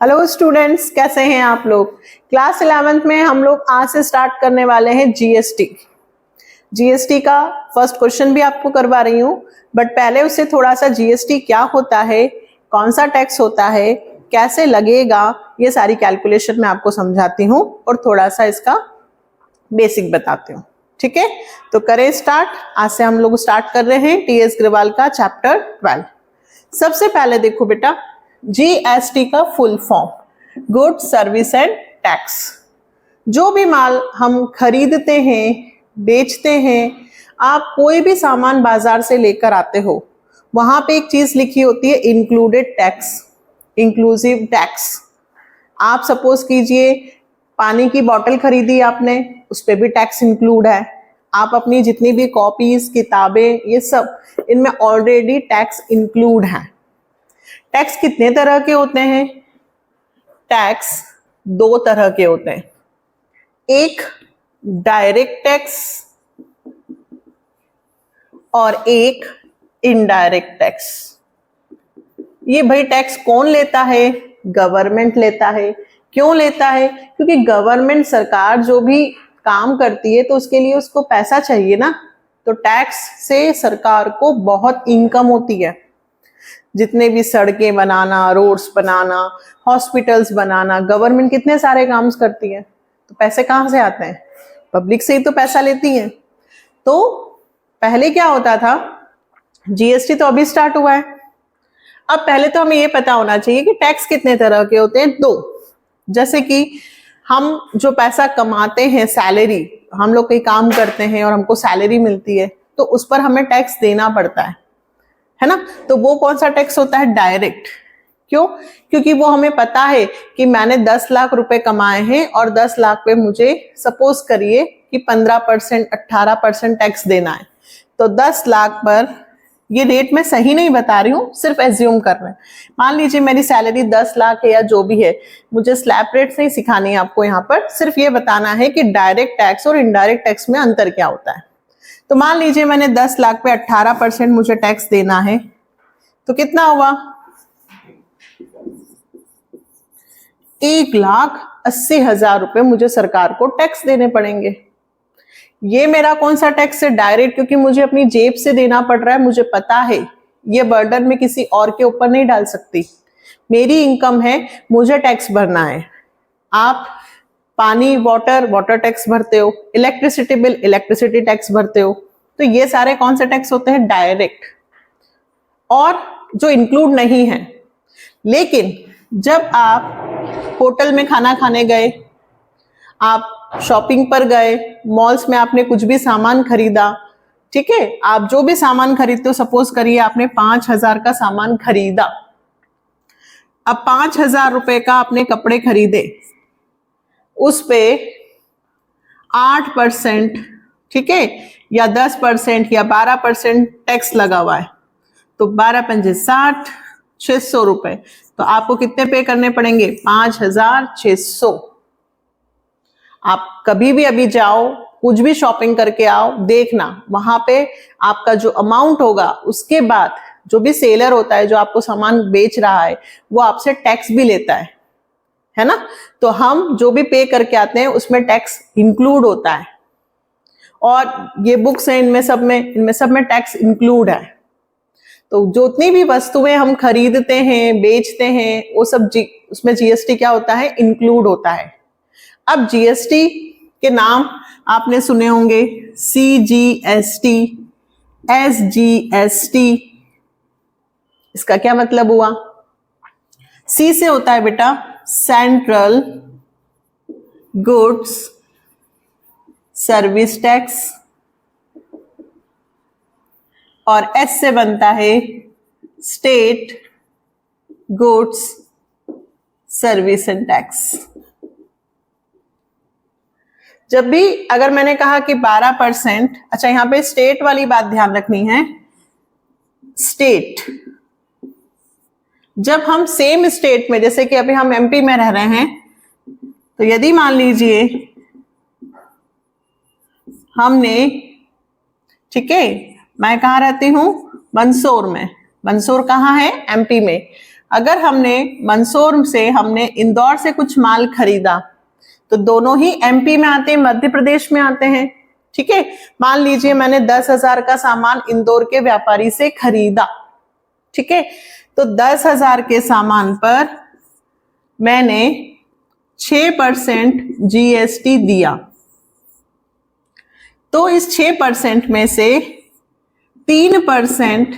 Hello students, कैसे हैं आप लोग। क्लास 11th में हम लोग आज से स्टार्ट करने वाले हैं जीएसटी का फर्स्ट क्वेश्चन भी आपको करवा रही हूँ। बट पहले उससे थोड़ा सा जीएसटी क्या होता है, कौन सा टैक्स होता है, कैसे लगेगा, ये सारी कैलकुलेशन मैं आपको समझाती हूँ और थोड़ा सा इसका बेसिक बताती हूँ। ठीक है, तो करें स्टार्ट। आज से हम लोग स्टार्ट कर रहे हैं टीएस ग्रेवाल का चैप्टर 12। सबसे पहले देखो बेटा, जीएसटी का full form goods service and tax. जो भी माल हम खरीदते हैं, बेचते हैं, आप कोई भी सामान बाजार से लेकर आते हो, वहां पे एक चीज लिखी होती है इंक्लूडेड टैक्स, इंक्लूसिव टैक्स। आप सपोज कीजिए पानी की बोतल खरीदी आपने, उस पर भी टैक्स इंक्लूड है। आप अपनी जितनी भी कॉपीज, किताबें, ये सब इनमें ऑलरेडी टैक्स इंक्लूड है। टैक्स कितने तरह के होते हैं? टैक्स दो तरह के होते हैं, एक डायरेक्ट टैक्स और एक इनडायरेक्ट टैक्स। ये भाई टैक्स कौन लेता है? गवर्नमेंट लेता है। क्यों लेता है? क्योंकि गवर्नमेंट, सरकार जो भी काम करती है तो उसके लिए उसको पैसा चाहिए ना। तो टैक्स से सरकार को बहुत इनकम होती है। जितने भी सड़कें बनाना, रोड्स बनाना, हॉस्पिटल्स बनाना, गवर्नमेंट कितने सारे काम करती है। तो पैसे कहाँ से आते हैं? पब्लिक से ही तो पैसा लेती है। तो पहले क्या होता था, जीएसटी तो अभी स्टार्ट हुआ है। अब पहले तो हमें ये पता होना चाहिए कि टैक्स कितने तरह के होते हैं। दो, जैसे कि हम जो पैसा कमाते हैं, सैलरी, हम लोग कहीं काम करते हैं और हमको सैलरी मिलती है, तो उस पर हमें टैक्स देना पड़ता है ना। तो वो कौन सा टैक्स होता है? डायरेक्ट। क्यों? क्योंकि वो हमें पता है कि मैंने 10 लाख रुपए कमाए हैं और 10 लाख पे मुझे सपोज करिए कि 15%, 18% टैक्स देना है। तो 10 लाख पर, ये रेट मैं सही नहीं बता रही हूँ, सिर्फ एज्यूम कर रहे हैं। मान लीजिए मेरी सैलरी 10 लाख है या जो भी है, मुझे स्लैब रेट नहीं सिखानी है आपको यहाँ पर, सिर्फ ये बताना है कि डायरेक्ट टैक्स और इनडायरेक्ट टैक्स में अंतर क्या होता है। तो मान लीजिए मैंने 10 लाख पे 18% मुझे टैक्स देना है, तो कितना हुआ? 1,80,000 रुपए मुझे सरकार को टैक्स देने पड़ेंगे। ये मेरा कौन सा टैक्स है? डायरेक्ट, क्योंकि मुझे अपनी जेब से देना पड़ रहा है। मुझे पता है ये बर्डन में किसी और के ऊपर नहीं डाल सकती। मेरी इनकम है, मुझे टैक्स भरना है। आप पानी, वाटर टैक्स भरते हो, इलेक्ट्रिसिटी बिल, इलेक्ट्रिसिटी टैक्स भरते हो। तो ये सारे कौन से टैक्स होते हैं? डायरेक्ट, और जो इंक्लूड नहीं है। लेकिन जब आप होटल में खाना खाने गए, आप शॉपिंग पर गए, मॉल्स में आपने कुछ भी सामान खरीदा, ठीक है, आप जो भी सामान खरीदते हो, सपोज करिए आपने 5,000 का सामान खरीदा। अब 5,000 रुपए का आपने कपड़े खरीदे, उस पे 8%, ठीक है, या 10% या 12% टैक्स लगा हुआ है। तो 12 पंजे 60, 600 रुपए। तो आपको कितने पे करने पड़ेंगे? 5,600। आप कभी भी अभी जाओ, कुछ भी शॉपिंग करके आओ, देखना वहां पे आपका जो अमाउंट होगा, उसके बाद जो भी सेलर होता है, जो आपको सामान बेच रहा है, वो आपसे टैक्स भी लेता है ना। तो हम जो भी पे करके आते हैं उसमें टैक्स इंक्लूड होता है। और ये बुक्स हैं, इनमें सब में टैक्स इंक्लूड है। तो जितनी भी वस्तुएं हम खरीदते हैं, बेचते हैं, वो सब उसमें जीएसटी क्या होता है? इंक्लूड होता है। अब जीएसटी के नाम आपने सुने होंगे, सीजीएसटी, एसजीएसटी। इसका क्या मतलब हुआ? सी से होता है बेटा सेंट्रल गुड्स सर्विस टैक्स, और एस से बनता है state goods service and tax. जब भी अगर मैंने कहा कि 12%, अच्छा यहां पे स्टेट वाली बात ध्यान रखनी है। स्टेट, जब हम सेम स्टेट में, जैसे कि अभी हम एमपी में रह रहे हैं, तो यदि मान लीजिए हमने, ठीक है, मैं कहाँ रहती हूं? मंदसौर में। मंदसौर कहाँ है? एमपी में। अगर हमने मंदसौर से हमने इंदौर से कुछ माल खरीदा तो दोनों ही एमपी में आते हैं, मध्य प्रदेश में आते हैं। ठीक है, मान लीजिए मैंने 10,000 का सामान इंदौर के व्यापारी से खरीदा। ठीक है, तो 10,000 के सामान पर मैंने 6% जीएसटी दिया, तो इस 6% में से 3%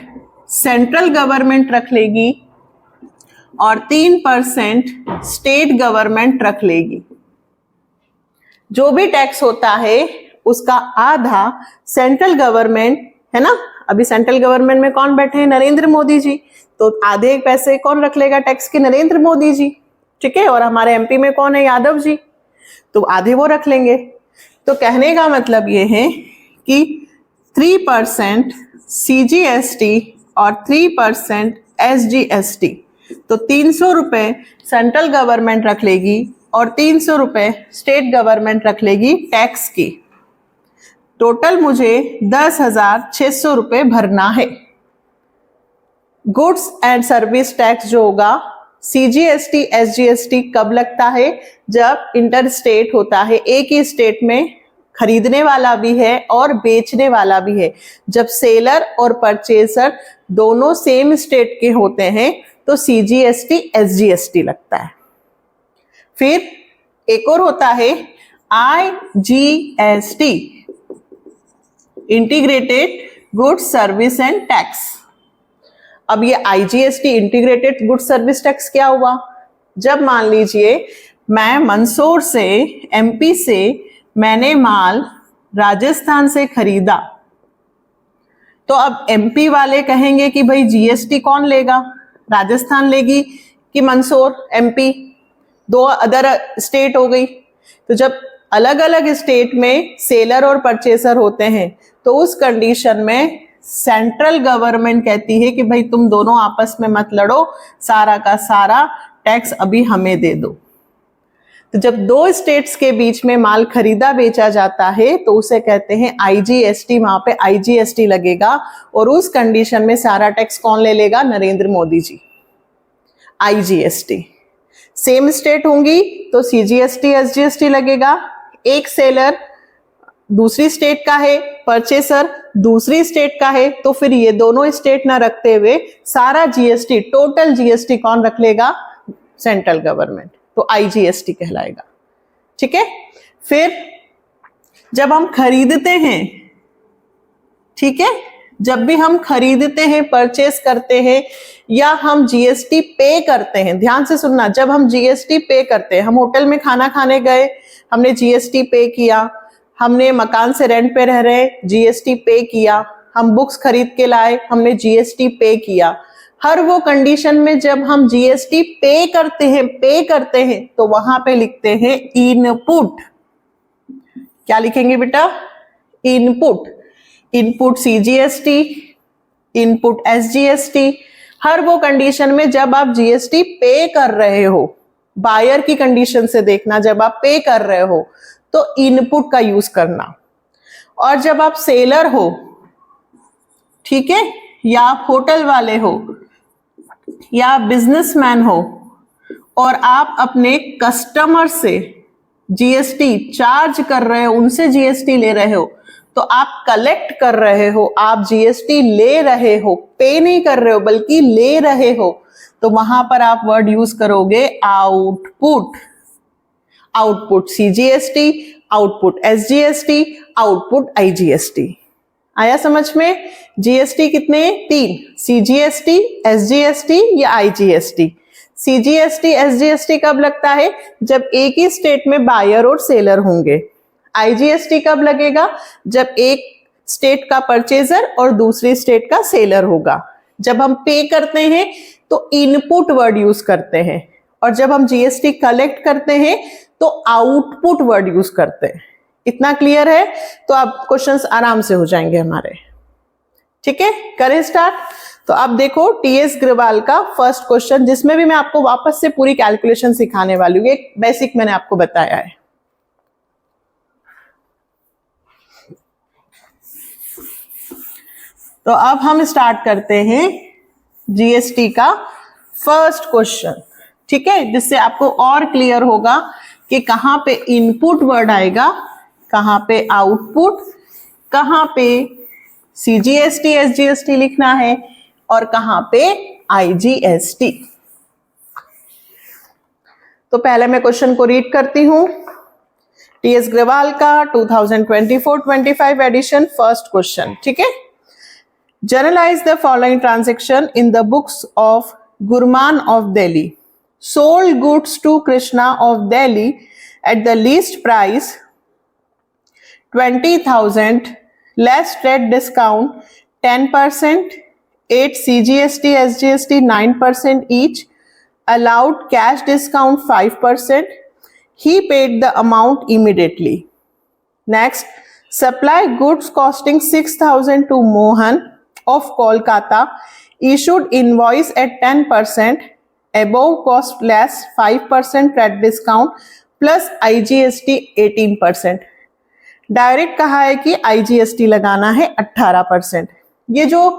सेंट्रल गवर्नमेंट रख लेगी और 3% स्टेट गवर्नमेंट रख लेगी। जो भी टैक्स होता है उसका आधा सेंट्रल गवर्नमेंट, है ना, अभी सेंट्रल गवर्नमेंट में कौन बैठे हैं? नरेंद्र मोदी जी, तो आधे पैसे कौन रख लेगा टैक्स के? नरेंद्र मोदी जी। ठीक है, और हमारे एमपी में कौन है? यादव जी, तो आधे वो रख लेंगे। तो कहने का मतलब ये है कि 3% सीजीएसटी और 3% एसजीएसटी, तो 300 रुपए सेंट्रल गवर्नमेंट रख लेगी और 300 रुपए स्टेट गवर्नमेंट रख लेगी टैक्स की। टोटल मुझे 10,600 रुपए भरना है। गुड्स एंड सर्विस टैक्स जो होगा, सीजीएसटी एसजीएसटी कब लगता है? जब इंटर स्टेट होता है, एक ही स्टेट में खरीदने वाला भी है और बेचने वाला भी है। जब सेलर और परचेसर दोनों सेम स्टेट के होते हैं तो सीजीएसटी एसजीएसटी लगता है। फिर एक और होता है IGST, integrated goods service and tax. अब ये IGST integrated goods service tax क्या हुआ? जब मान लीजिए मैं मंदसौर से, एमपी से मैंने माल राजस्थान से खरीदा, तो अब एमपी वाले कहेंगे कि भाई जीएसटी कौन लेगा? राजस्थान लेगी कि मंदसौर? एमपी, दो अदर स्टेट हो गई। तो जब अलग अलग स्टेट में सेलर और परचेसर होते हैं तो उस कंडीशन में सेंट्रल गवर्नमेंट कहती है कि भाई तुम दोनों आपस में मत लड़ो, सारा का सारा टैक्स अभी हमें दे दो। तो जब दो स्टेट्स के बीच में माल खरीदा बेचा जाता है तो उसे कहते हैं आईजीएसटी, वहां पे आईजीएसटी लगेगा और उस कंडीशन में सारा टैक्स कौन ले लेगा? Narendra Modi ji. IGST. Same state होंगी तो सीजीएसटी एसजीएसटी लगेगा। एक सेलर दूसरी स्टेट का है, परचेसर दूसरी स्टेट का है, तो फिर ये दोनों स्टेट ना रखते हुए सारा जीएसटी, टोटल जीएसटी कौन रख लेगा? सेंट्रल गवर्नमेंट, तो आईजीएसटी कहलाएगा। ठीक है, फिर जब हम खरीदते हैं, ठीक है, जब भी हम खरीदते हैं, परचेस करते हैं या हम जीएसटी पे करते हैं, ध्यान से सुनना, जब हम जीएसटी पे करते हैं, हम होटल में खाना खाने गए, हमने जीएसटी पे किया, हमने मकान से रेंट पे रह रहे, जीएसटी पे किया, हम बुक्स खरीद के लाए, हमने जीएसटी पे किया। हर वो कंडीशन में जब हम जीएसटी पे करते हैं तो वहां पे लिखते हैं इनपुट। क्या लिखेंगे बेटा? Input. Input CGST, input SGST. हर वो कंडीशन में जब आप जीएसटी पे कर रहे हो, बायर की कंडीशन से देखना, जब आप पे कर रहे हो तो इनपुट का यूज करना। और जब आप सेलर हो, ठीक है, या आप होटल वाले हो या आप बिजनेसमैन हो और आप अपने कस्टमर से जीएसटी चार्ज कर रहे हो, उनसे जीएसटी ले रहे हो, तो आप कलेक्ट कर रहे हो, आप जीएसटी ले रहे हो, पे नहीं कर रहे हो बल्कि ले रहे हो, तो वहां पर आप वर्ड यूज करोगे output. Output CGST, output SGST, output IGST. आया समझ में? जीएसटी कितने? 3, सीजीएसटी, एसजीएसटी या आईजीएसटी। सीजीएसटी एसजीएसटी कब लगता है? जब एक ही स्टेट में बायर और सेलर होंगे। आईजीएसटी कब लगेगा? जब एक स्टेट का परचेजर और दूसरी स्टेट का सेलर होगा। जब हम पे करते हैं तो इनपुट वर्ड यूज करते हैं, और जब हम जीएसटी कलेक्ट करते हैं तो आउटपुट वर्ड यूज करते हैं। इतना क्लियर है? तो अब क्वेश्चंस आराम से हो जाएंगे हमारे। ठीक है, करें स्टार्ट। तो अब देखो टीएस ग्रेवाल का फर्स्ट क्वेश्चन, जिसमें भी मैं आपको वापस से पूरी कैलकुलेशन सिखाने वाली हूँ। एक बेसिक मैंने आपको बताया है। तो अब हम स्टार्ट करते हैं जीएसटी का फर्स्ट क्वेश्चन, ठीक है, जिससे आपको और क्लियर होगा कि कहां पे इनपुट वर्ड आएगा, कहां पे आउटपुट, कहां पे CGST SGST लिखना है और कहां पे IGST। तो पहले मैं क्वेश्चन को रीड करती हूं। TS ग्रेवाल का 2024-25 एडिशन, फर्स्ट क्वेश्चन, ठीक है। Journalize the following transaction in the books of Gurman of Delhi. Sold goods to Krishna of Delhi at the least price 20,000 less trade discount 10%, 8 CGST SGST 9% each, allowed cash discount 5%. He paid the amount immediately. Next, supply goods costing 6,000 to Mohan of Kolkata, issued invoice at 10%, above cost less 5% trade discount plus IGST 18%. Direct कहा है कि IGST लगाना है 18%। ये जो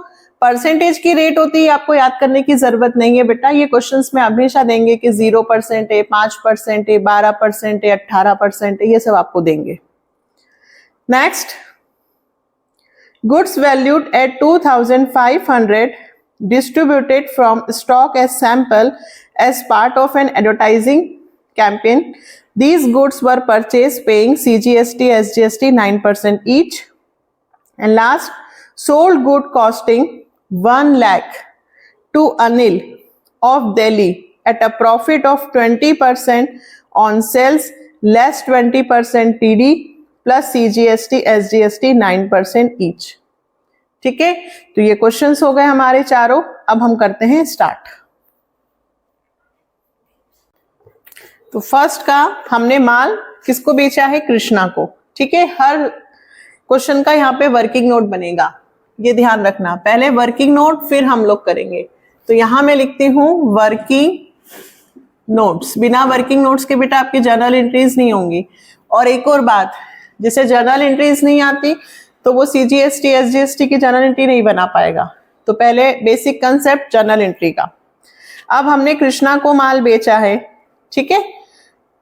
percentage की rate होती है आपको याद करने की जरूरत नहीं है बेटा, ये क्वेश्चंस में हमेशा देंगे कि 0% है, 5% है, 12% है, 18% है, ये सब आपको देंगे। Next, goods valued at 2,500 distributed from stock as sample as part of an advertising campaign. These goods were purchased paying CGST SGST 9% each. And last, sold good costing 1 lakh to Anil of Delhi at a profit of 20% on sales less 20% TD plus CGST SGST 9% each. ठीक है, तो ये questions हो गए हमारे चारों। अब हम करते हैं स्टार्ट। तो फर्स्ट का हमने माल किसको बेचा है? कृष्णा को। ठीक है, हर क्वेश्चन का यहाँ पे वर्किंग नोट बनेगा, ये ध्यान रखना। पहले वर्किंग नोट फिर हम लोग करेंगे। तो यहां मैं लिखती हूं वर्किंग नोट्स। बिना वर्किंग नोट्स के बेटा आपकी जर्नल एंट्रीज नहीं होंगी। और एक और बात, जिसे जर्नल एंट्रीज नहीं आती तो वो CGST SGST की जर्नल एंट्री नहीं बना पाएगा। तो पहले बेसिक कंसेप्ट जर्नल एंट्री का। अब हमने कृष्णा को माल बेचा है, ठीक है।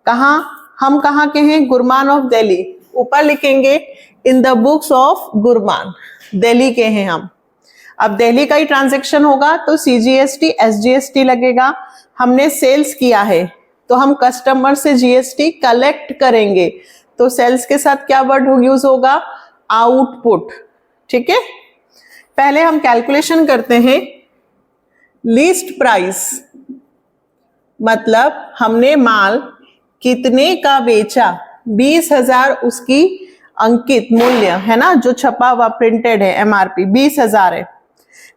हम कहाँ के हैं? गुरमान ऑफ दिल्ली। ऊपर लिखेंगे in the books of Gurman, Delhi के हैं हम। अब दिल्ली का ही ट्रांजेक्शन होगा तो CGST SGST लगेगा। हमने सेल्स किया है तो हम कस्टमर से GST कलेक्ट करेंगे, तो सेल्स के साथ क्या वर्ड यूज होगा? आउटपुट। ठीक है, पहले हम कैलकुलेशन करते हैं। लीस्ट प्राइस मतलब हमने माल कितने का बेचा? 20,000 उसकी अंकित मूल्य है ना, जो छपा हुआ प्रिंटेड है, MRP 20,000 है।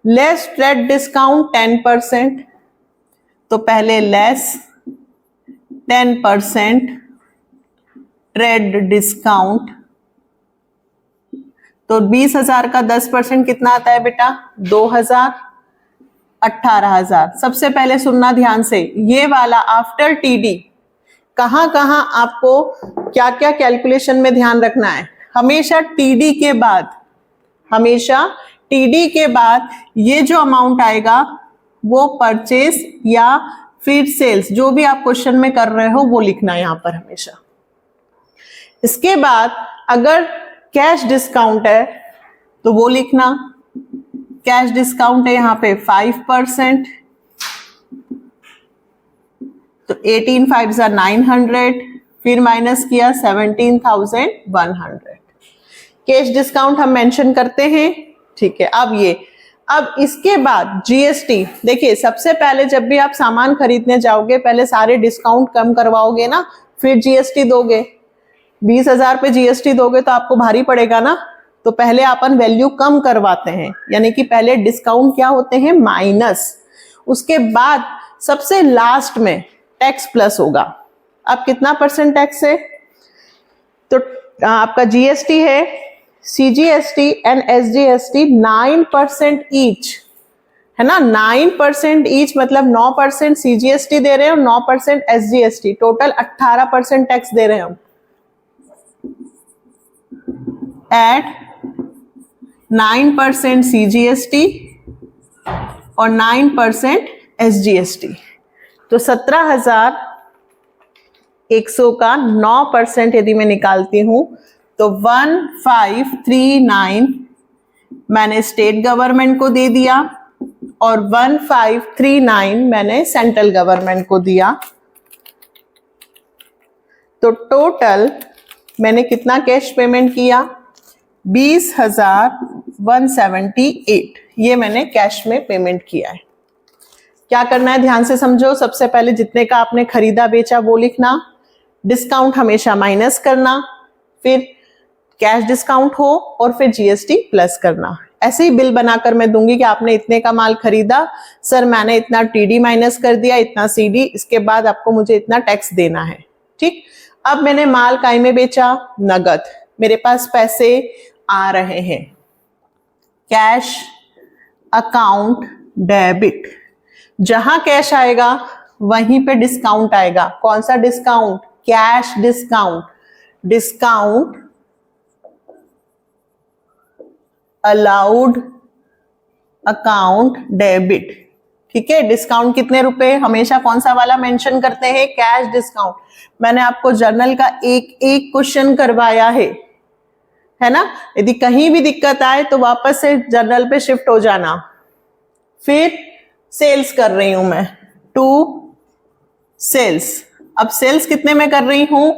लेस ट्रेड डिस्काउंट 10%, तो पहले लेस 10% ट्रेड डिस्काउंट, तो 20,000 का 10% कितना आता है बेटा? 2,000, 18,000। सबसे पहले सुनना ध्यान से, ये वाला आफ्टर TD कहां कहां आपको क्या क्या कैलकुलेशन में ध्यान रखना है। हमेशा TD के बाद, हमेशा TD के बाद ये जो अमाउंट आएगा वो परचेज या फिर सेल्स, जो भी आप क्वेश्चन में कर रहे हो वो लिखना है यहां पर हमेशा। इसके बाद अगर कैश डिस्काउंट है तो वो लिखना, कैश डिस्काउंट है यहाँ पे 5%, तो 18,500 900, फिर माइनस किया 17,100। कैश डिस्काउंट हम मेंशन करते हैं, ठीक है। अब इसके बाद GST। देखिए, सबसे पहले जब भी आप सामान खरीदने जाओगे पहले सारे डिस्काउंट कम करवाओगे ना, फिर GST दोगे। 20,000 पे GST दोगे तो आपको भारी पड़ेगा ना, तो पहले अपन वैल्यू कम करवाते हैं, यानी कि पहले डिस्काउंट क्या होते हैं? माइनस। उसके बाद सबसे लास्ट में टैक्स प्लस होगा। अब कितना % टैक्स है? तो आपका GST है, CGST एंड SGST 9% ईच, है ना। 9% ईच मतलब 9% CGST दे रहे हैं और 9% SGST, टोटल 18% टैक्स दे रहे हैं हम। एट 9% CGST और 9% SGST। तो 17,100 का 9% यदि मैं निकालती हूं तो 1539 मैंने स्टेट गवर्नमेंट को दे दिया और 1539 मैंने सेंट्रल गवर्नमेंट को दिया। तो टोटल मैंने कितना कैश पेमेंट किया? 20,178 ये मैंने कैश में पेमेंट किया है। क्या करना है ध्यान से समझो। सबसे पहले जितने का आपने खरीदा बेचा वो लिखना, डिस्काउंट हमेशा माइनस करना, फिर कैश डिस्काउंट हो और फिर जीएसटी प्लस करना। ऐसे ही बिल बनाकर मैं दूंगी कि आपने इतने का माल खरीदा, सर मैंने इतना टीडी माइनस कर दिया, इतना सीडी, इसके बाद आपको मुझे इतना टैक्स देना है। ठीक, अब मैंने माल काय में बेचा? नगद, मेरे पास पैसे आ रहे हैं। कैश अकाउंट डेबिट, जहां कैश आएगा वहीं पे डिस्काउंट आएगा। कौन सा discount? Cash discount. Discount allowed account debit. ठीक है, डिस्काउंट कितने रुपए? हमेशा कौन सा वाला मेंशन करते हैं? Cash discount. मैंने आपको जर्नल का एक एक क्वेश्चन करवाया है ना। यदि कहीं भी दिक्कत आए तो वापस से जर्नल पे शिफ्ट हो जाना। फिर सेल्स कर रही हूं मैं, टू सेल्स। अब सेल्स कितने में कर रही हूं?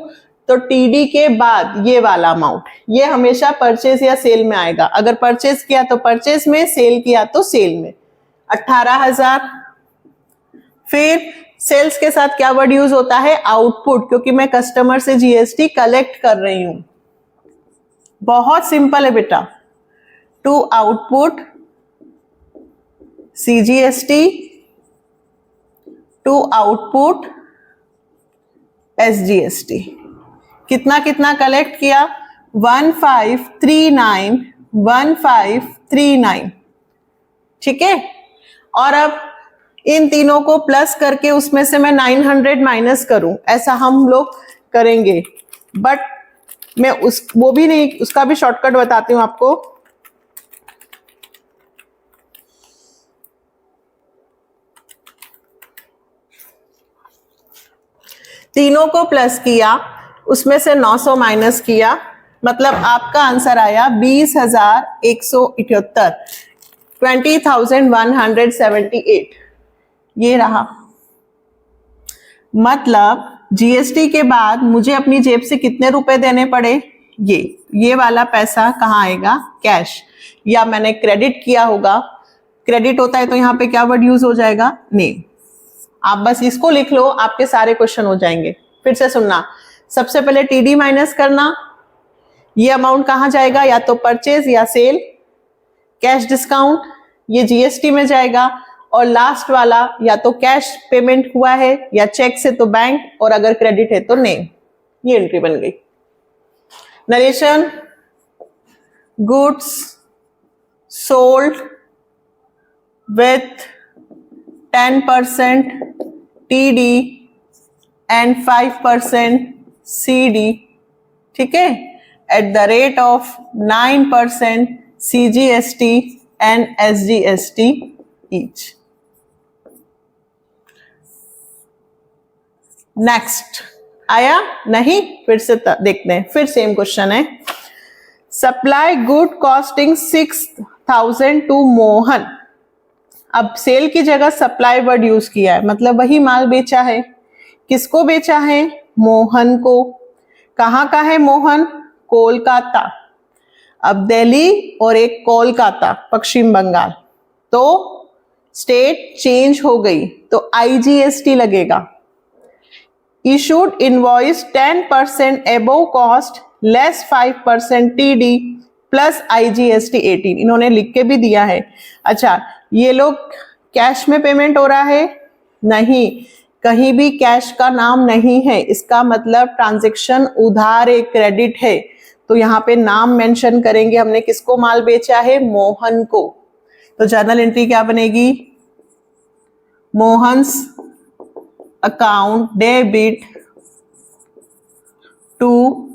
तो टीडी के बाद ये वाला अमाउंट, ये हमेशा परचेज या सेल में आएगा। अगर परचेज किया तो परचेज में, सेल किया तो सेल में। 18,000। फिर सेल्स के साथ क्या वर्ड यूज होता है? आउटपुट, क्योंकि मैं कस्टमर से जीएसटी कलेक्ट कर रही हूं। बहुत सिंपल है बेटा। To output CGST, to output SGST. कितना कितना कलेक्ट किया? 1539 1539। ठीक है, और अब इन तीनों को प्लस करके उसमें से मैं 900 माइनस करूं, ऐसा हम लोग करेंगे। बट मैं वो भी नहीं, उसका भी शॉर्टकट बताती हूं आपको। तीनों को प्लस किया, उसमें से 900 माइनस किया, मतलब आपका आंसर आया 20,178, 20,178। ये रहा। मतलब जीएसटी के बाद मुझे अपनी जेब से कितने रुपए देने पड़े? ये वाला पैसा कहाँ आएगा? कैश। या मैंने क्रेडिट किया होगा। क्रेडिट होता है तो यहाँ पे क्या वर्ड यूज हो जाएगा? नेम। आप बस इसको लिख लो, आपके सारे क्वेश्चन हो जाएंगे। फिर से सुनना, सबसे पहले टीडी माइनस करना। ये अमाउंट कहाँ जाएगा? या तो परचेज या सेल। कैश डिस्काउंट ये जीएसटी में जाएगा। और लास्ट वाला या तो कैश पेमेंट हुआ है या चेक से तो बैंक, और अगर क्रेडिट है तो नेम। ये एंट्री बन गई। Narration, goods sold with 10% TD and 5% CD. ठीक है, at the rate of 9% CGST and SGST each. Next आया नहीं? फिर से देखते हैं। फिर सेम क्वेश्चन है। Supply good costing 6,000 to Mohan. अब सेल की जगह सप्लाई वर्ड यूज किया है, मतलब वही माल बेचा है। किसको बेचा है? मोहन को। कहाँ का है मोहन? कोलकाता। अब दिल्ली और एक कोलकाता, पश्चिम बंगाल, तो स्टेट चेंज हो गई तो आईजीएसटी लगेगा। Issued invoice 10% above cost less 5% TD plus IGST 18। इन्होंने लिख के भी दिया है। अच्छा, ये लोग कैश में पेमेंट हो रहा है? नहीं, कहीं भी कैश का नाम नहीं है। इसका मतलब ट्रांजैक्शन उधार है, क्रेडिट है। तो यहाँ पे नाम मेंशन करेंगे। हमने किसको माल बेचा है? मोहन को। तो जर्नल एंट्री क्या बनेगी? Mohan's account debit to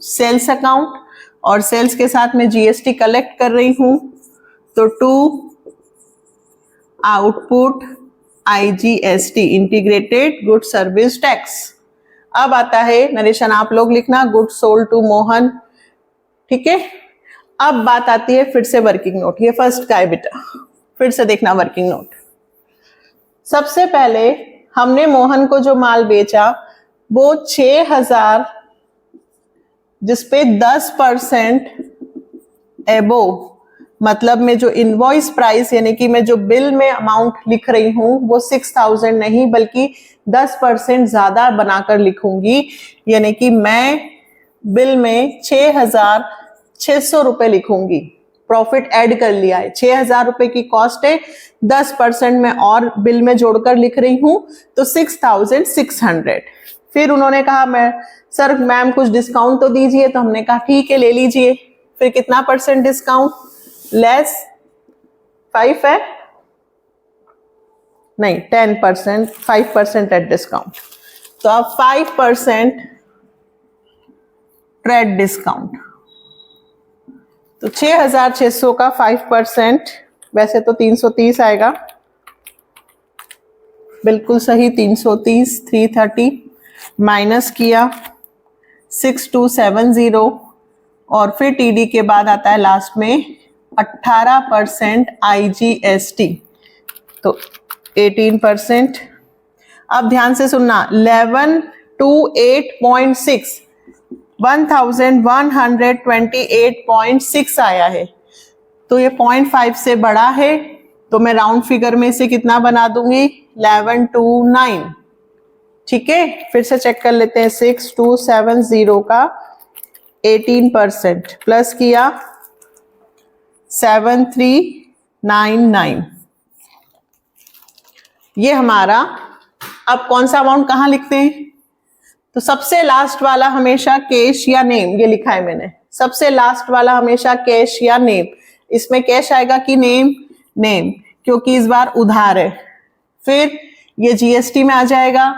sales account, और सेल्स के साथ में जीएसटी कलेक्ट कर रही हूं तो to output IGST, integrated good service tax. अब आता है नरेशन, आप लोग लिखना, गुड सोल्ड टू मोहन, ठीक है। अब बात आती है फिर से वर्किंग नोट, ये फर्स्ट का है बेटा, फिर से देखना वर्किंग नोट। सबसे पहले हमने मोहन को जो माल बेचा वो 6000, जिसपे 10% एबोव, मतलब में जो इनवॉइस प्राइस यानी कि मैं जो बिल में अमाउंट लिख रही हूं वो 6000 नहीं बल्कि 10% ज्यादा बनाकर लिखूंगी, यानी कि मैं बिल में 6600 रुपए लिखूंगी। प्रॉफिट ऐड कर लिया है, 6000 रुपए की कॉस्ट है, 10% में और बिल में जोड़कर लिख रही हूं तो 6600। फिर उन्होंने कहा मैं सर मैम कुछ डिस्काउंट तो दीजिए, तो हमने कहा ठीक है ले लीजिए। फिर कितना परसेंट डिस्काउंट, लेस 5 है, नहीं 10%, 5% एट डिस्काउंट, तो अब 5% ट्रेड डिस्काउंट, तो 6600 का 5%, वैसे तो 330 आएगा, बिल्कुल सही 330, 330 माइनस किया 6270, और फिर टीडी के बाद आता है लास्ट में 18% IGST, तो 18%। अब ध्यान से सुनना, 11 to 8.6, 1128.6 आया है, तो ये 0.5 से बड़ा है, तो मैं राउंड फिगर में से कितना बना दूंगी, 11 to 9, ठीक है। फिर से चेक कर लेते हैं, 6270 का 18% प्लस किया 7399, ये हमारा। अब कौन सा अमाउंट कहां लिखते हैं, तो सबसे लास्ट वाला हमेशा कैश या नेम, ये लिखा है मैंने, सबसे लास्ट वाला हमेशा कैश या नेम। इसमें कैश आएगा कि नेम, नेम, क्योंकि इस बार उधार है। फिर ये जीएसटी में आ जाएगा,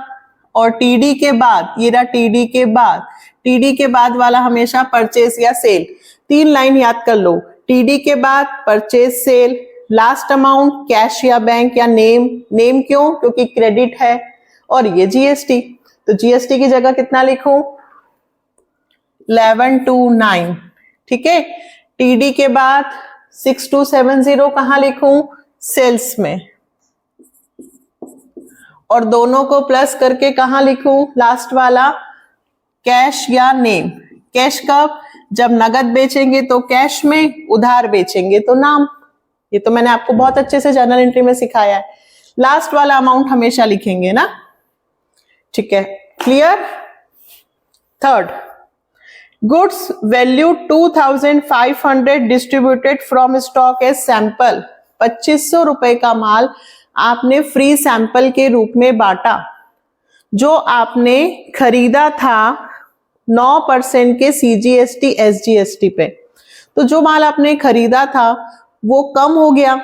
और टीडी के बाद, ये रहा टीडी के बाद, टीडी के बाद वाला हमेशा परचेज या सेल। 3 लाइन याद कर लो, टीडी के बाद purchase sale, last amount cash या बैंक या नेम, नेम क्यों, क्योंकि क्रेडिट है, और ये जीएसटी, तो जीएसटी की जगह कितना लिखूं, 11 to 9, ठीक है। टीडी के बाद 6270 कहां लिखूं, सेल्स में, और दोनों को प्लस करके कहां लिखूं, लास्ट वाला कैश या नेम। कैश कब, जब नगद बेचेंगे तो कैश में, उधार बेचेंगे तो नाम, ये तो मैंने आपको बहुत अच्छे से जर्नल एंट्री में सिखाया है। लास्ट वाला अमाउंट हमेशा लिखेंगे ना, ठीक है, clear. Third, goods value 2500 distributed from stock as sample, 2500 रुपए का माल आपने फ्री सैंपल के रूप में बांटा। जो आपने खरीदा था 9% के सीजीएसटी एसजीएसटी पे, तो जो माल आपने खरीदा था वो कम हो गया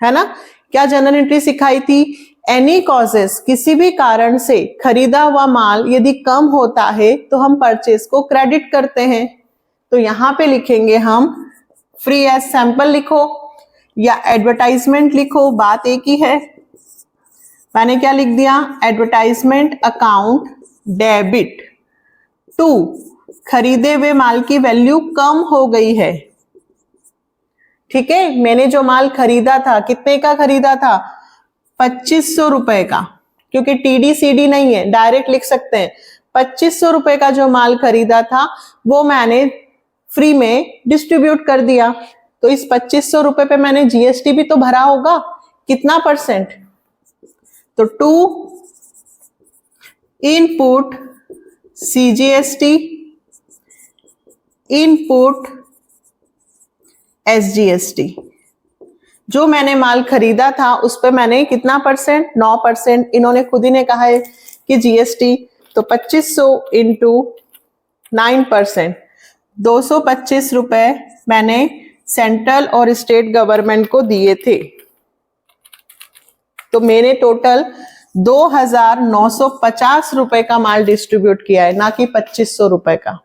है ना। क्या जनरल एंट्री सिखाई थी, एनी कॉजेस, किसी भी कारण से खरीदा हुआ माल यदि कम होता है तो हम परचेज को क्रेडिट करते हैं। तो यहां पे लिखेंगे हम फ्री एज सैंपल लिखो या एडवर्टाइजमेंट लिखो, बात एक ही है। मैंने क्या लिख दिया, एडवर्टाइजमेंट अकाउंट डेबिट टू, खरीदे हुए माल की वैल्यू कम हो गई है, ठीक है। मैंने जो माल खरीदा था, कितने का खरीदा था, 2500 रुपए का, क्योंकि टीडी सीडी नहीं है, डायरेक्ट लिख सकते हैं। 2500 रुपए का जो माल खरीदा था वो मैंने फ्री में डिस्ट्रीब्यूट कर दिया, तो इस 2500 रुपए पे मैंने जीएसटी भी तो भरा होगा, कितना परसेंट, तो 2 इनपुट सीजीएसटी इनपुट एसजीएसटी। जो मैंने माल खरीदा था उस पे मैंने कितना परसेंट, 9%, इन्होंने खुद ही ने कहा है कि जीएसटी, तो 2500 इंटू 9%, 225 रुपए मैंने सेंट्रल और स्टेट गवर्नमेंट को दिए थे। तो मैंने टोटल 2950 रुपए का माल डिस्ट्रीब्यूट किया है, ना कि 2500 रुपए का।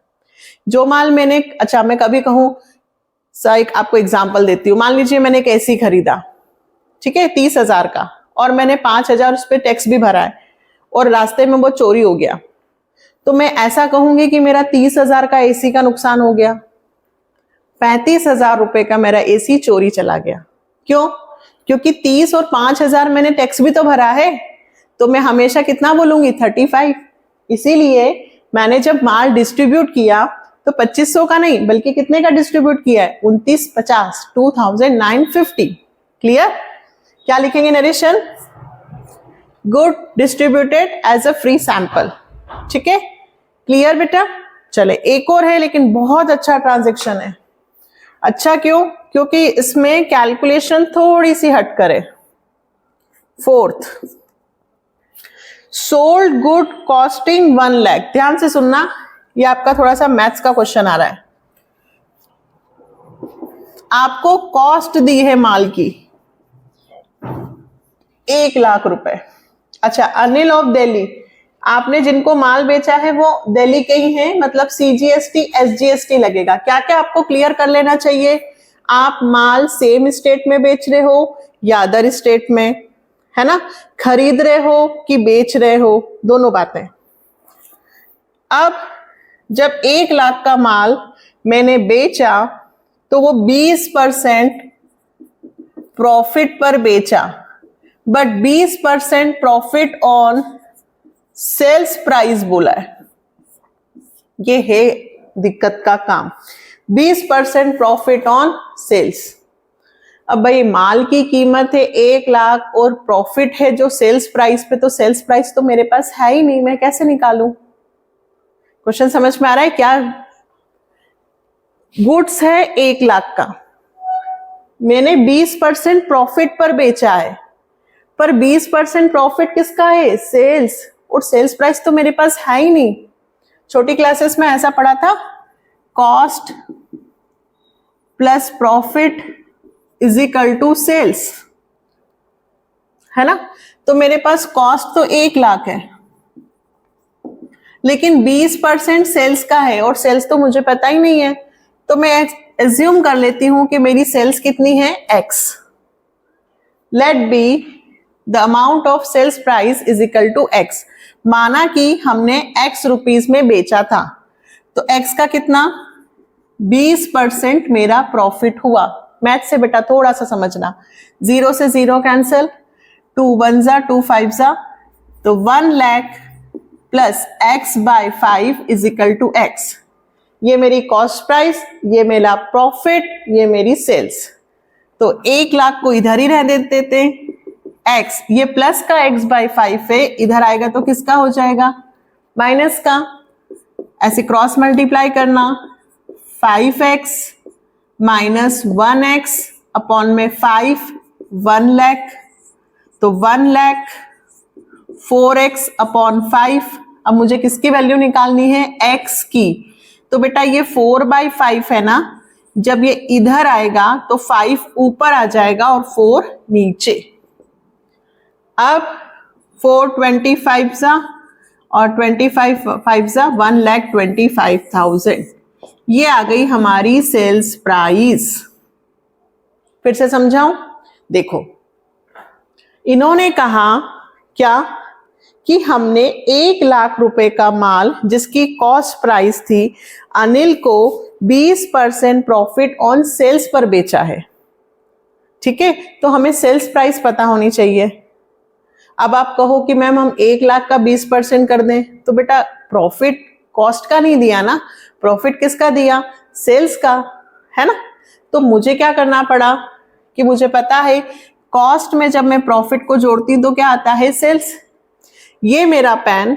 जो माल मैंने, अच्छा मैं कभी कहूं सर, एक आपको एग्जांपल देती हूँ, मान लीजिए मैंने एक एसी खरीदा, ठीक है, 30,000 का, और मैंने 5,000 उस पर टैक्स भी भरा है और रास्ते में वो चोरी हो गया, तो मैं ऐसा कहूंगी कि मेरा 30,000 का एसी का नुकसान हो गया, 35,000 रुपए का मेरा एसी चोरी चला गया। क्यों? क्योंकि 30 और 5,000 मैंने टैक्स भी तो भरा है, तो मैं हमेशा कितना बोलूंगी? 35। इसीलिए मैंने जब माल डिस्ट्रीब्यूट किया तो 2500 का नहीं बल्कि कितने का डिस्ट्रीब्यूट किया है? 2950, 2950। क्लियर? क्या लिखेंगे narration? Good distributed as a free sample. ठीक है, क्लियर बेटा? चले एक और है लेकिन बहुत अच्छा ट्रांजैक्शन है। अच्छा क्यों? क्योंकि इसमें कैलकुलेशन थोड़ी सी हट करे। Fourth, sold good costing 1 lakh. ध्यान से सुनना, ये आपका थोड़ा सा मैथ्स का क्वेश्चन आ रहा है। आपको कॉस्ट दी है माल की 1 लाख रुपए। अच्छा, अनिल ऑफ दिल्ली, आपने जिनको माल बेचा है वो दिल्ली के ही हैं, मतलब CGST SGST लगेगा। क्या क्या आपको क्लियर कर लेना चाहिए? आप माल सेम स्टेट में बेच रहे हो या अदर स्टेट में, है ना? खरीद रहे हो कि बेच रहे हो, दोनों बातें। अब जब 1 लाख का माल मैंने बेचा तो वो 20% प्रॉफिट पर बेचा, but 20% profit on sales price बोला है। ये है दिक्कत का काम, 20% प्रॉफिट ऑन सेल्स। अब भाई माल की कीमत है 1 लाख और प्रॉफिट है जो सेल्स प्राइस पे, तो सेल्स प्राइस तो मेरे पास है ही नहीं, मैं कैसे निकालूं? क्वेश्चन समझ में आ रहा है क्या? गुड्स है 1 लाख का, मैंने 20% प्रॉफिट पर बेचा है, पर 20% प्रॉफिट किसका है? सेल्स, और सेल्स प्राइस तो मेरे पास है ही नहीं। छोटी क्लासेस में ऐसा पढ़ा था, cost plus profit is equal to sales, है ना? तो मेरे पास कॉस्ट तो 1 लाख है लेकिन 20% सेल्स का है और सेल्स तो मुझे पता ही नहीं है, तो मैं एज्यूम कर लेती हूं कि मेरी सेल्स कितनी है? x। Let be the amount of sales price is equal to x। माना कि हमने x रुपीस में बेचा था, तो x का कितना? 20% मेरा प्रॉफिट हुआ। मैथ से बेटा थोड़ा सा समझना, 0 से 0 कैंसिल, 2 1 जा 2 5 जा, तो 1 lakh plus x by 5 is equal to x। ये मेरी कॉस्ट प्राइस, ये मेरा प्रॉफिट, ये मेरी सेल्स। तो 1 लाख को इधर ही रह देते थे, x, ये प्लस का x बाय 5 है, इधर आएगा तो किसका हो जाएगा? माइनस का। ऐसे क्रॉस मल्टीप्लाई करना, 5x माइनस 1x अपॉन में 5, 1 लाख, तो 1 लाख 4x अपॉन 5। अब मुझे किसकी वैल्यू निकालनी है? x की। तो बेटा ये 4/5 है ना, जब ये इधर आएगा तो 5 ऊपर आ जाएगा और 4 नीचे। अब 4 25 जा और 25 5 जा 1,25,000। ये आ गई हमारी सेल्स प्राइस। फिर से समझाऊं, देखो इन्होंने कहा क्या कि हमने 1 लाख रुपए का माल जिसकी कॉस्ट प्राइस थी अनिल को 20% प्रॉफिट ऑन सेल्स पर बेचा है। ठीक है, तो हमें सेल्स प्राइस पता होनी चाहिए। अब आप कहो कि मैम हम 1 लाख का 20% कर दें, तो बेटा प्रॉफिट कॉस्ट का नहीं दिया ना, प्रॉफिट किसका दिया? सेल्स का, है ना? तो मुझे क्या करना पड़ा कि मुझे पता है कॉस्ट में जब मैं प्रॉफिट को जोड़ती हूं तो क्या आता है? सेल्स। ये मेरा पेन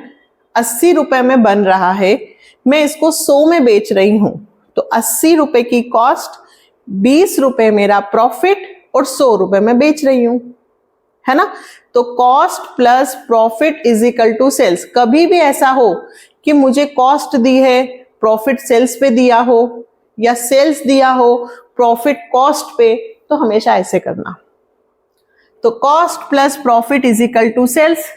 80 रुपए में बन रहा है, मैं इसको 100 में बेच रही हूं, तो 80 रुपए की कॉस्ट, 20 रुपए मेरा प्रॉफिट और 100 रुपए में बेच रही हूं, है ना? तो cost plus profit is equal to sales. कभी भी ऐसा हो कि मुझे कॉस्ट दी है, प्रॉफिट सेल्स पे दिया हो, या सेल्स दिया हो, प्रॉफिट कॉस्ट पे, तो हमेशा ऐसे करना। तो cost plus profit is equal to sales.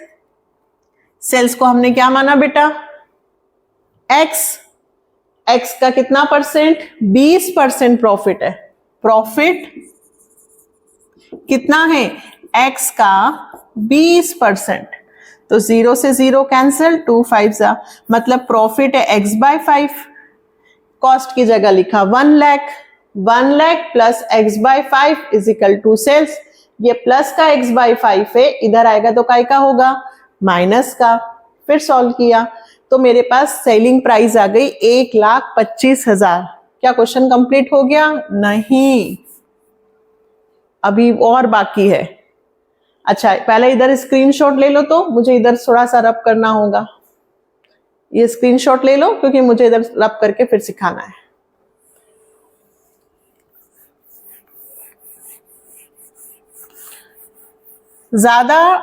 सेल्स को हमने क्या माना बेटा? x। x का कितना परसेंट? 20% प्रॉफिट है। प्रॉफिट कितना है, x का 20%, तो 0 से 0 कैंसिल, 2 5 जा, मतलब प्रॉफिट है x/5, कॉस्ट की जगह लिखा 1 lakh, 1 lakh plus x/5 is equal to sales, ये प्लस का x/5 है, इधर आएगा तो काय का होगा, माइनस का। फिर सॉल्व किया तो मेरे पास सेलिंग प्राइस आ गई 1,25,000। क्या क्वेश्चन कंप्लीट हो गया? नहीं, अभी और बाकी है। अच्छा, पहले इधर स्क्रीनशॉट ले लो, तो मुझे इधर थोड़ा सा रब करना होगा। ये स्क्रीनशॉट ले लो क्योंकि मुझे इधर रब करके फिर सिखाना है। ज्यादा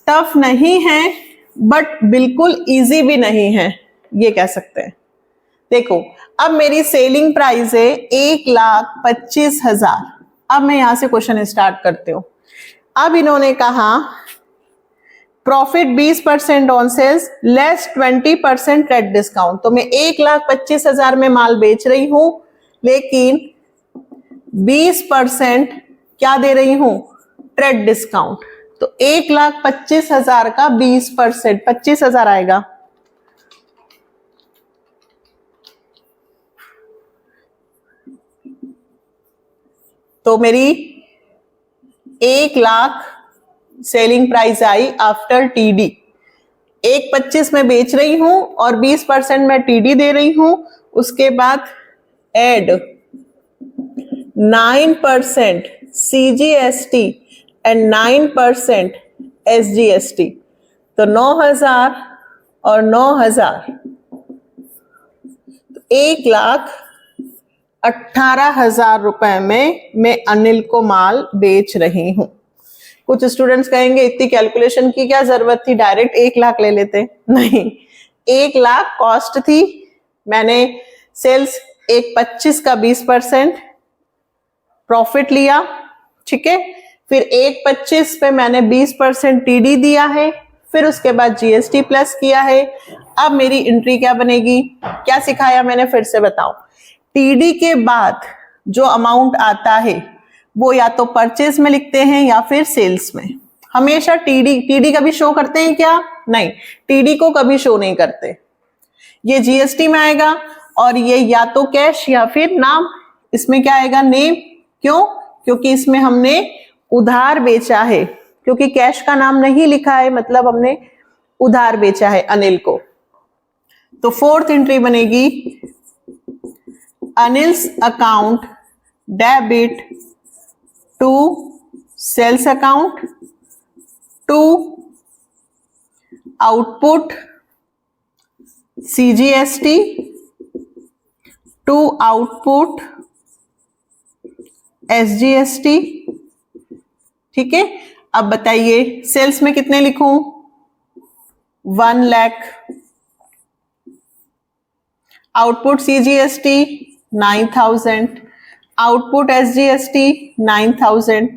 टफ नहीं है बट बिल्कुल इजी भी नहीं है, ये कह सकते हैं। देखो, अब मेरी सेलिंग प्राइस है 1,25,000। अब मैं यहां से क्वेश्चन स्टार्ट करती हूं। अब इन्होंने कहा profit 20% on sales less 20% trade discount, तो मैं 1,25,000 में माल बेच रही हूं, लेकिन 20% क्या दे रही हूं, ट्रेड डिस्काउंट। तो 1,25,000 का 20% 25,000 आएगा। तो मेरी 1,00,000 selling price I after TD. 1,25,000 में बेच रही हूं और 20% मैं टीडी दे रही हूं। उसके बाद एड 9% CGST एंड 9% SGST, तो 9,000 और 9,000, तो 1,18,000 रुपए में मैं अनिल को माल बेच रही हूं। कुछ स्टूडेंट्स कहेंगे इतनी कैलकुलेशन की क्या जरूरत थी, डायरेक्ट 1,00,000 ले लेते। नहीं, 1,00,000 कॉस्ट थी, मैंने सेल्स 1,25,000 का 20% प्रॉफिट लिया, ठीक है। फिर 1,25,000 पे मैंने 20% टीडी दिया है, फिर उसके बाद जीएसटी प्लस किया है। अब मेरी एंट्री क्या बनेगी, क्या सिखाया मैंने, फिर से बताओ। टीडी के बाद जो अमाउंट आता है वो या तो परचेज में लिखते हैं या फिर सेल्स में। हमेशा टीडी कभी शो करते हैं क्या? नहीं, टीडी को कभी शो नहीं करते। ये जीएसटी में आएगा और ये या तो कैश या फिर नाम, इसमें क्या आएगा, नेम। क्यों? क्योंकि इसमें हमने उधार बेचा है, क्योंकि कैश का नाम नहीं लिखा है, मतलब हमने उधार बेचा है अनिल को। तो फोर्थ एंट्री बनेगी Anil's account debit to sales account to output CGST to output SGST, ठीक है। अब बताइए सेल्स में कितने लिखूं, 1 lakh, output CGST 9,000, output SGST 9,000।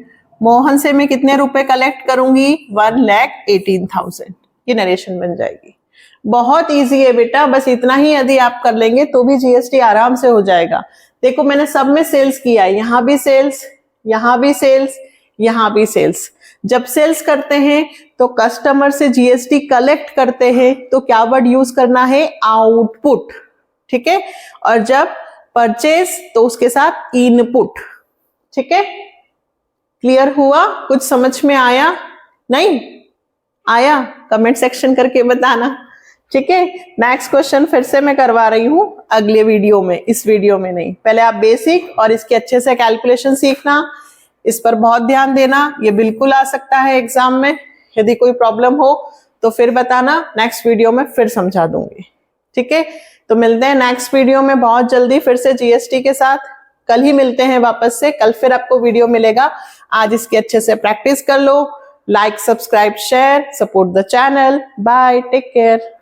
Mohan से मैं कितने रुपए कलेक्ट करूंगी, 1,18,000। ये नरेशन बन जाएगी। बहुत इजी है बेटा, बस इतना ही यदि आप कर लेंगे तो भी जीएसटी आराम से हो जाएगा। देखो मैंने सब में सेल्स किया है, यहां भी सेल्स, यहां भी सेल्स, यहां भी सेल्स। जब सेल्स करते हैं तो कस्टमर से जीएसटी कलेक्ट करते हैं, तो क्या वर्ड यूज करना है, आउटपुट, ठीक है। और जब परचेज तो उसके साथ इनपुट, ठीक है। क्लियर हुआ? कुछ समझ में आया? नहीं आया? कमेंट सेक्शन करके बताना, ठीक है। नेक्स्ट क्वेश्चन फिर से मैं करवा रही हूं अगले वीडियो में, इस वीडियो में नहीं। पहले आप बेसिक और इसके अच्छे से कैलकुलेशन सीखना, इस पर बहुत ध्यान देना, ये बिल्कुल आ सकता है एग्जाम में। यदि कोई प्रॉब्लम हो तो फिर बताना, नेक्स्ट वीडियो में फिर समझा दूंगी, ठीक है। तो मिलते हैं नेक्स्ट वीडियो में बहुत जल्दी फिर से जीएसटी के साथ। कल ही मिलते हैं वापस से, कल फिर आपको वीडियो मिलेगा। आज इसकी अच्छे से प्रैक्टिस कर लो। Like, subscribe, share, support the channel. Bye, take care.